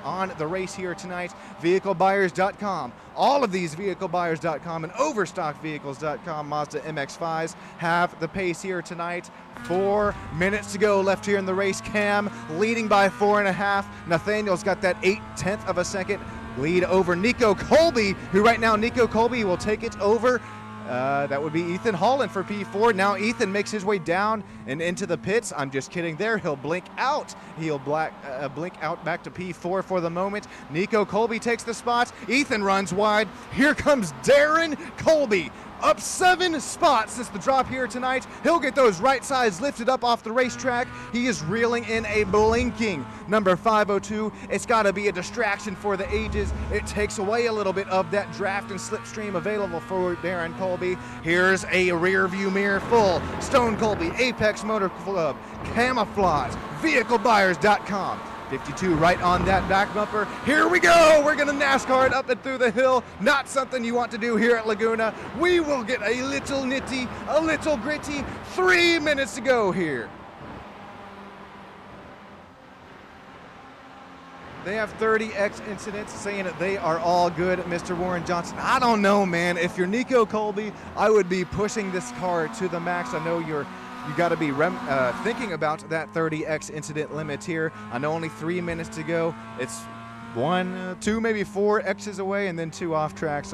Speaker 1: on the race here tonight. VehicleBuyers.com. All of these VehicleBuyers.com and OverstockVehicles.com Mazda MX-5s have the pace here tonight. 4 minutes to go left here in the race. Cam leading by 4.5. Nathaniel's got that 0.8 of a second lead over Nico Colby, who right now Nico Colby will take it over. That would be Ethan Holland for P4. Now Ethan makes his way down and into the pits. I'm just kidding there. He'll blink out. He'll blink out back to P4 for the moment. Nico Colby takes the spot. Ethan runs wide. Here comes Darren Colby. Up 7 spots since the drop here tonight. He'll get those right sides lifted up off the racetrack. He is reeling in a blinking number 502. It's got to be a distraction for the ages. It takes away a little bit of that draft and slipstream available for Darren Colby. Here's a rear view mirror full. Stone Colby, Apex Motor Club, Camouflage, VehicleBuyers.com. 52 right on that back bumper. Here we go. We're going to NASCAR it up and through the hill. Not something you want to do here at Laguna. We will get a little nitty, a little gritty. 3 minutes to go here. They have 30X incidents saying that they are all good, Mr. Warren Johnson. I don't know, man. If you're Nico Colby, I would be pushing this car to the max. I know you got to be thinking about that 30X incident limit here. I know only 3 minutes to go. It's 1, 2, maybe 4 X's away, and then 2 off tracks.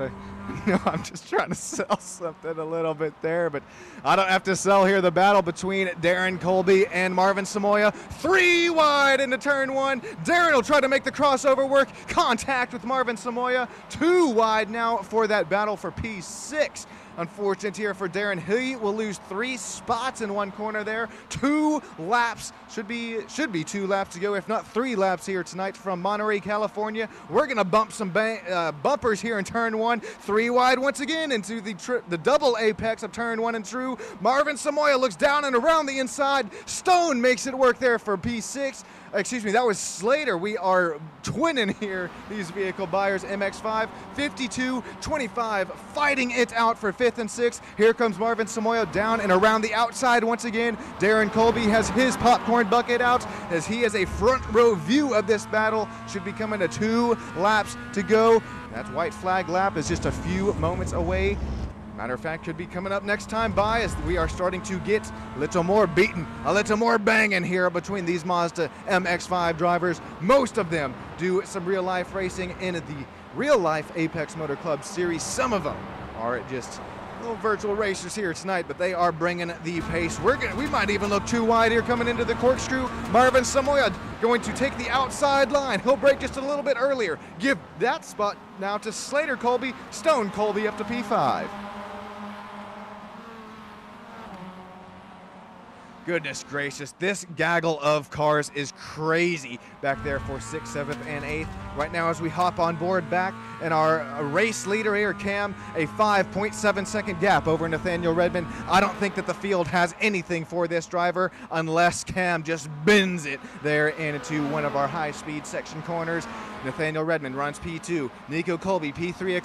Speaker 1: I'm just trying to sell something a little bit there, but I don't have to sell here. The battle between Darren Colby and Marvin Samoya. 3 wide into turn 1. Darren will try to make the crossover work. Contact with Marvin Samoya. 2 wide now for that battle for P6. Unfortunate here for Darren. He will lose 3 spots in one corner there. 2 laps, should be 2 laps to go, if not 3 laps here tonight from Monterey, California. We're going to bump some bumpers here in turn 1. 3 wide once again into the double apex of turn 1 and through. Marvin Samoya looks down and around the inside. Stone makes it work there for P6. Excuse me, that was Slater. We are twinning here, these vehicle buyers. MX-5, 52-25, fighting it out for 5th and 6th. Here comes Marvin Samoya down and around the outside once again. Darren Colby has his popcorn bucket out as he has a front row view of this battle. Should be coming to 2 laps to go. That white flag lap is just a few moments away. Matter of fact, could be coming up next time by as we are starting to get a little more beaten, a little more banging here between these Mazda MX-5 drivers. Most of them do some real-life racing in the real-life Apex Motor Club series. Some of them are just little virtual racers here tonight, but they are bringing the pace. We might even look too wide here coming into the corkscrew. Marvin Samoya going to take the outside line. He'll brake just a little bit earlier. Give that spot now to Slater Colby. Stone Colby up to P5. Goodness gracious, this gaggle of cars is crazy back there for 6th, 7th, and 8th. Right now as we hop on board back in our race leader here, Cam, a 5.7 second gap over Nathaniel Redmond. I don't think that the field has anything for this driver unless Cam just bends it there into one of our high-speed section corners. Nathaniel Redmond runs P2. Nico Colby, P3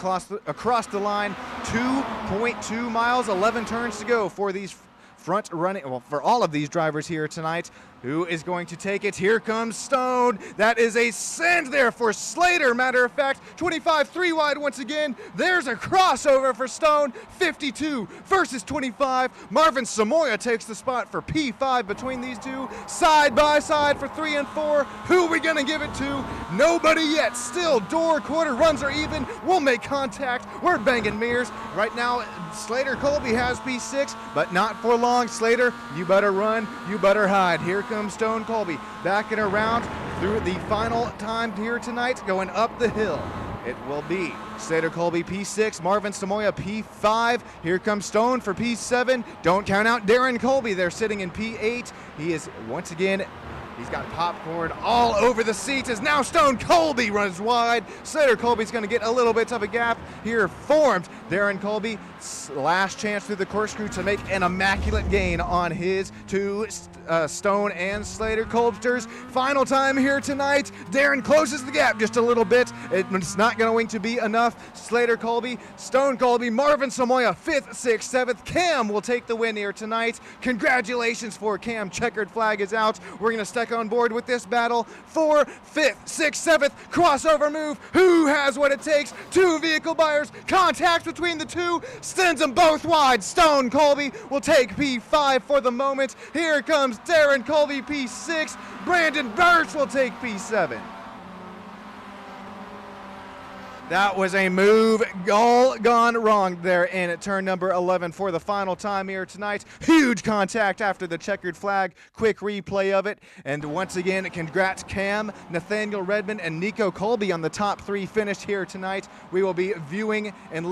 Speaker 1: across the line. 2.2 miles, 11 turns to go for these front running, well, for all of these drivers here tonight. Who is going to take it? Here comes Stone. That is a send there for Slater. Matter of fact, 25, 3 wide once again. There's a crossover for Stone. 52 versus 25. Marvin Samoya takes the spot for P5 between these two. Side by side for 3 and 4. Who are we going to give it to? Nobody yet. Still, door, quarter, runs are even. We'll make contact. We're banging mirrors. Right now, Slater Colby has P6, but not for long. Slater, you better run. You better hide. Here comes Stone Colby backing around through the final time here tonight, going up the hill. It will be Slater Colby P6, Marvin Samoya P5. Here comes Stone for P7. Don't count out Darren Colby. They're sitting in P8. He is once again, he's got popcorn all over the seats as now Stone Colby runs wide. Slater Colby's going to get a little bit of a gap here formed. Darren Colby, last chance through the corkscrew to make an immaculate gain on his two Stone and Slater Colbsters. Final time here tonight. Darren closes the gap just a little bit. It's not going to be enough. Slater Colby, Stone Colby, Marvin Samoya, 5th, 6th, 7th. Cam will take the win here tonight. Congratulations for Cam. Checkered flag is out. We're going to stick on board with this battle for 5th, 6th, 7th. Crossover move. Who has what it takes? 2 vehicle buyers. Contact between the 2. Sends them both wide. Stone Colby will take P5 for the moment. Here comes Darren Colby P6. Brandon Birch will take P7. That was a move all gone wrong there in turn number 11 for the final time here tonight. Huge contact after the checkered flag. Quick replay of it. And once again, congrats Cam, Nathaniel Redmond, and Nico Colby on the top 3 finish here tonight. We will be viewing and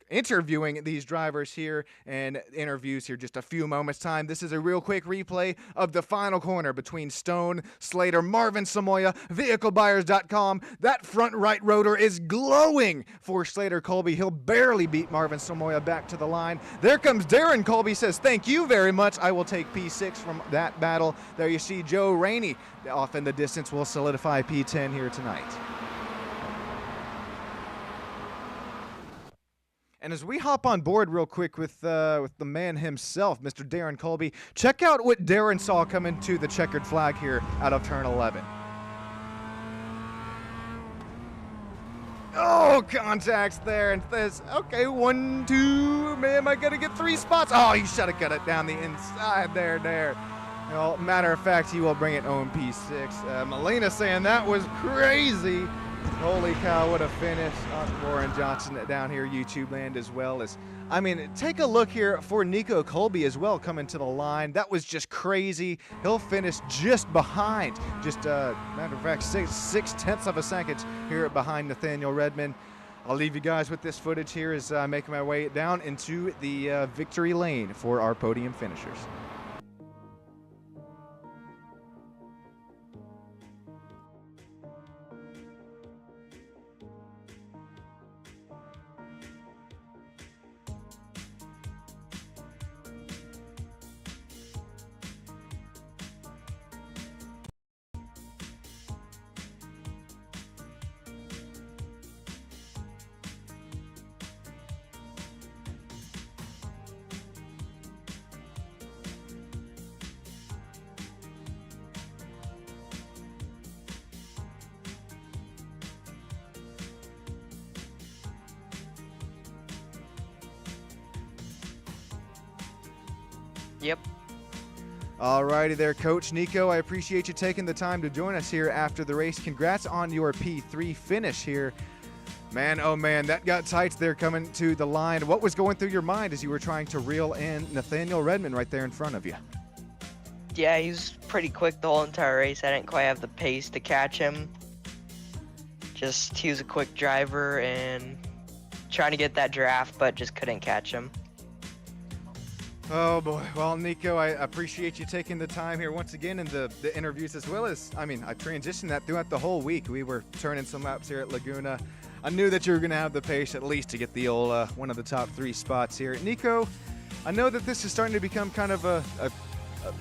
Speaker 1: interviewing these drivers here and interviews here just a few moments time. This is a real quick replay of the final corner between Stone, Slater, Marvin Samoya, vehiclebuyers.com. That front right rotor is glowing for Slater Colby. He'll barely beat Marvin Samoya back to the line. There comes Darren Colby, says thank you very much. I will take P6 from that battle. There you see Joe Rainey off in the distance will solidify P10 here tonight. And as we hop on board real quick with the man himself, Mr. Darren Colby, check out what what Darren saw coming to the checkered flag here out of turn 11. no contacts there. And this, okay, 1, 2, man, am I going to get 3 spots? Oh, you should have got it down the inside there. Well, matter of fact, he will bring it home P6. Melina saying that was crazy. Holy cow, what a finish. Warren Johnson down here, YouTube land as well. Take a look here for Nico Colby as well coming to the line. That was just crazy. He'll finish just behind, matter of fact, 6/10 of a second here behind Nathaniel Redmond. I'll leave you guys with this footage here as I make my way down into the victory lane for our podium finishers.
Speaker 2: Yep.
Speaker 1: Alrighty there, Coach Nico. I appreciate you taking the time to join us here after the race. Congrats on your P3 finish here. Man, oh man, that got tight there coming to the line. What was going through your mind as you were trying to reel in Nathaniel Redmond right there in front of you?
Speaker 2: Yeah, he was pretty quick the whole entire race. I didn't quite have the pace to catch him. He was a quick driver and trying to get that draft, but just couldn't catch him.
Speaker 1: Oh boy, well Nico, I appreciate you taking the time here once again in the interviews, as well as, I transitioned that throughout the whole week. We were turning some laps here at Laguna. I knew that you were going to have the pace at least to get the old one of the top 3 spots here. Nico, I know that this is starting to become kind of a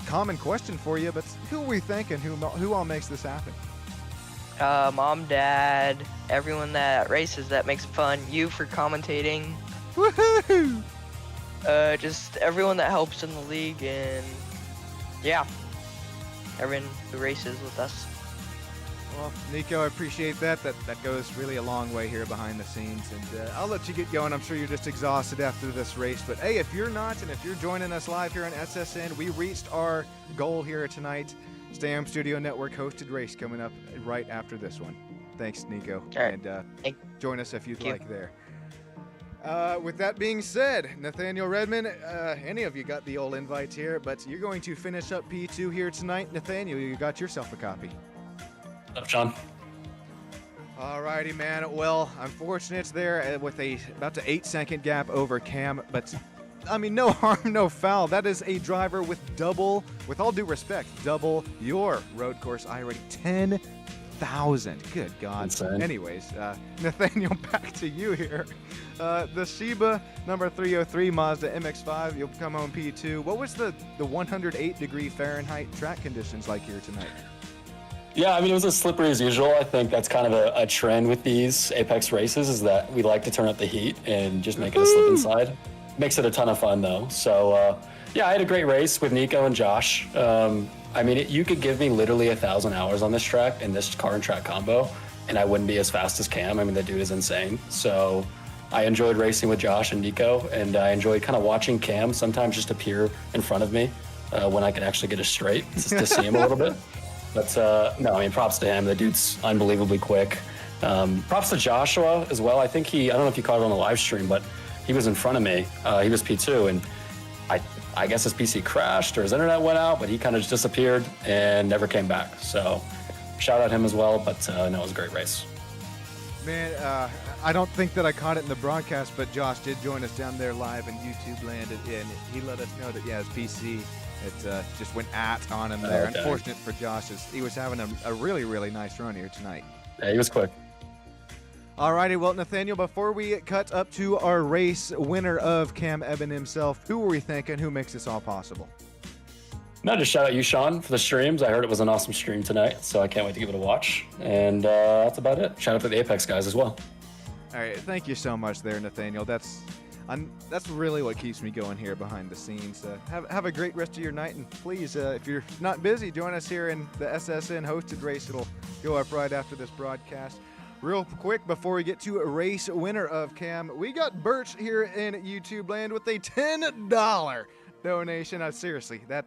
Speaker 1: common question for you, but who are we thinking? Who all makes this happen?
Speaker 2: Mom, Dad, everyone that races that makes it fun. You for commentating.
Speaker 1: Woohoo!
Speaker 2: Just everyone that helps in the league, and yeah, everyone who races with us.
Speaker 1: Well, Nico, I appreciate that. That goes really a long way here behind the scenes, and I'll let you get going. I'm sure you're just exhausted after this race, but hey, if you're not, and if you're joining us live here on SSN, we reached our goal here tonight. Stay Home Studio Network hosted race coming up right after this one. Thanks, Nico,
Speaker 2: right.
Speaker 1: And join us if you'd like there. With that being said, Nathaniel Redmond, any of you got the old invites here, but you're going to finish up P2 here tonight. Nathaniel, you got yourself a copy.
Speaker 3: What's up, Sean?
Speaker 1: Alrighty, man. Well, unfortunate there with about an 8-second gap over Cam, but no harm, no foul. That is a driver with all due respect, double your road course iRating. 10,000. Good God.
Speaker 3: Insane.
Speaker 1: Anyways, Nathaniel, back to you here. The Sheba number 303 Mazda MX-5, you'll come home P2. What was the 108-degree Fahrenheit track conditions like here tonight?
Speaker 3: Yeah, it was as slippery as usual. I think that's kind of a trend with these Apex races, is that we like to turn up the heat and just make it a slip inside. Makes it a ton of fun, though. So, yeah, I had a great race with Nico and Josh. You could give me literally 1,000 hours on this track in this car and track combo, and I wouldn't be as fast as Cam. The dude is insane. So I enjoyed racing with Josh and Nico, and I enjoyed kind of watching Cam sometimes just appear in front of me when I can actually get it straight, just to see him a little bit. But props to him. The dude's unbelievably quick. Props to Joshua as well. I think I don't know if you caught it on the live stream, but he was in front of me. He was P2, and I guess his PC crashed or his internet went out, but he kind of just disappeared and never came back. So shout out him as well, but no, it was a great race.
Speaker 1: Man, I don't think that I caught it in the broadcast, but Josh did join us down there live in YouTube land, and he let us know that, his PC, it just went on him there. Okay. Unfortunate for Josh, as he was having a really, really nice run here tonight.
Speaker 3: Yeah, he was quick.
Speaker 1: Alrighty, well, Nathaniel, before we cut up to our race winner of Cam Eben himself, who were we thinking? Who makes this all possible?
Speaker 3: No, just shout out you, Sean, for the streams. I heard it was an awesome stream tonight, so I can't wait to give it a watch. And that's about it. Shout out to the Apex guys as well.
Speaker 1: All right, thank you so much there, Nathaniel. That's really what keeps me going here behind the scenes. Have a great rest of your night, and please, if you're not busy, join us here in the SSN hosted race. It'll go up right after this broadcast. Real quick before we get to a race winner of Cam, we got Birch here in YouTube land with a $10 donation. Seriously, that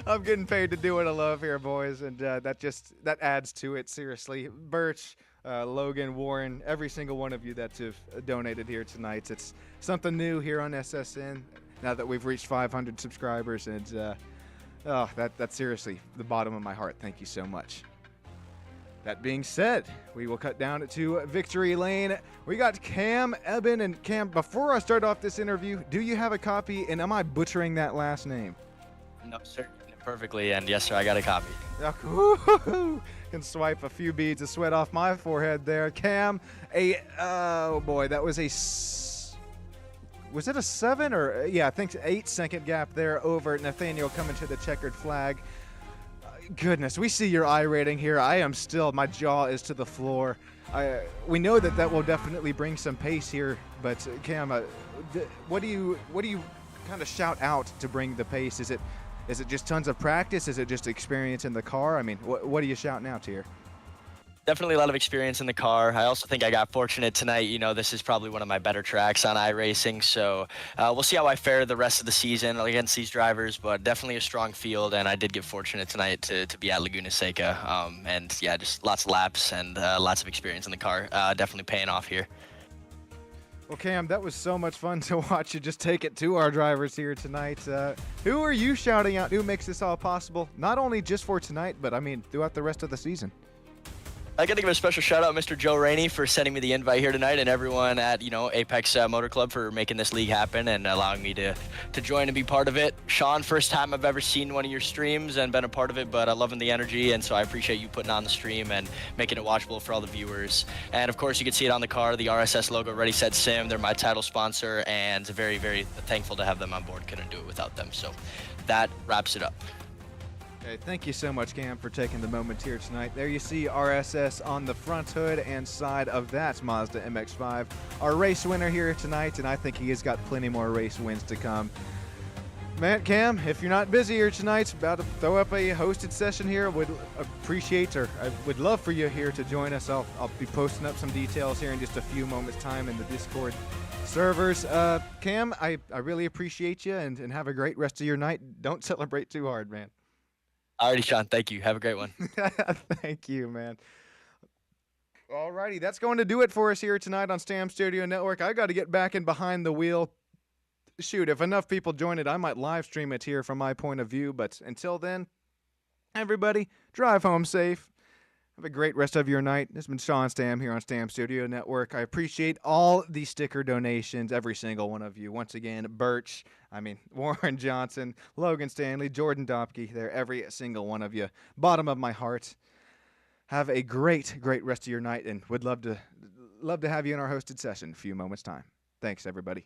Speaker 1: I'm getting paid to do what I love here, boys, and that adds to it. Seriously, Birch, Logan, Warren, every single one of you that have donated here tonight. It's something new here on SSN now that we've reached 500 subscribers, and that's seriously the bottom of my heart. Thank you so much. That being said, we will cut down to victory lane. We got Cam, Eben, and Cam. Before I start off this interview, do you have a copy? And am I butchering that last name?
Speaker 4: No, sir. Perfectly, and yes, sir, I got a copy.
Speaker 1: Can swipe a few beads of sweat off my forehead there. Cam, oh boy, that was was it a 7 or, yeah, I think 8-second gap there over Nathaniel coming to the checkered flag. Goodness, we see your iRating here. My jaw is to the floor. We know that will definitely bring some pace here, but Cam, what do you kind of shout out to bring the pace? Is it just tons of practice? Is it just experience in the car? I mean, what are you shouting out here?
Speaker 4: Definitely a lot of experience in the car. I also think I got fortunate tonight. You know, this is probably one of my better tracks on iRacing, so we'll see how I fare the rest of the season against these drivers, but definitely a strong field, and I did get fortunate tonight to be at Laguna Seca, and yeah, just lots of laps and lots of experience in the car. Definitely paying off here.
Speaker 1: Well, Cam, that was so much fun to watch you just take it to our drivers here tonight. Who are you shouting out? Who makes this all possible? Not only just for tonight, but I mean, throughout the rest of the season.
Speaker 4: I got to give a special shout out, Mr. Joe Rainey, for sending me the invite here tonight, and everyone at Apex Motor Club for making this league happen and allowing me to join and be part of it. Sean, first time I've ever seen one of your streams and been a part of it, but I'm loving the energy, and so I appreciate you putting on the stream and making it watchable for all the viewers. And of course, you can see it on the car, the RSS logo, Ready Set Sim. They're my title sponsor, and very, very thankful to have them on board. Couldn't do it without them. So that wraps it up.
Speaker 1: Okay, thank you so much, Cam, for taking the moment here tonight. There you see RSS on the front hood and side of that Mazda MX-5. Our race winner here tonight, and I think he has got plenty more race wins to come. Man, Cam, if you're not busy here tonight, about to throw up a hosted session here, I would love for you here to join us. I'll be posting up some details here in just a few moments' time in the Discord servers. Cam, I really appreciate you, and have a great rest of your night. Don't celebrate too hard, man.
Speaker 4: Alrighty, Sean. Thank you. Have a great one.
Speaker 1: Thank you, man. Alrighty, that's going to do it for us here tonight on Stam Studio Network. I got to get back in behind the wheel. Shoot, if enough people join it, I might live stream it here from my point of view. But until then, everybody, drive home safe. Have a great rest of your night. This has been Sean Stam here on Stam Studio Network. I appreciate all the sticker donations, every single one of you. Once again, Warren Johnson, Logan Stanley, Jordan Dopke, they're every single one of you. Bottom of my heart. Have a great, great rest of your night, and would love to have you in our hosted session in a few moments' time. Thanks, everybody.